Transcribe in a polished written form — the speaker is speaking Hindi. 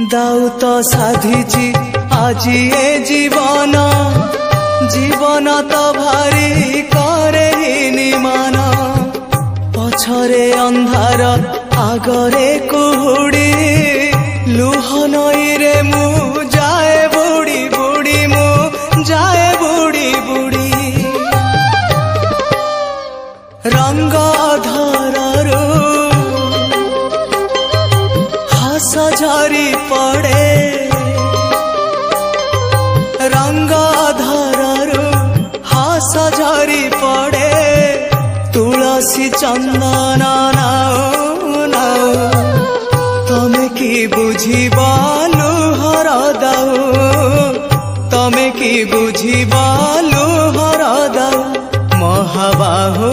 दाऊ तो साधिची आजी ए जीवन जीवन तो भारी करे निमान पछरे अंधार आगरे कुहुड़ी लुह नई रे मु जाए बुड़ी बुड़ी मु जाए बुड़ी बुड़ी रंग धररू हस झरी पड़े रंग धररू हस झरी पड़े तुलसी चंदन नाउ नाउ तमे की बुझिबा लुहर दाऊ तमे की बुझिबा लुहर दाऊ महाबाहु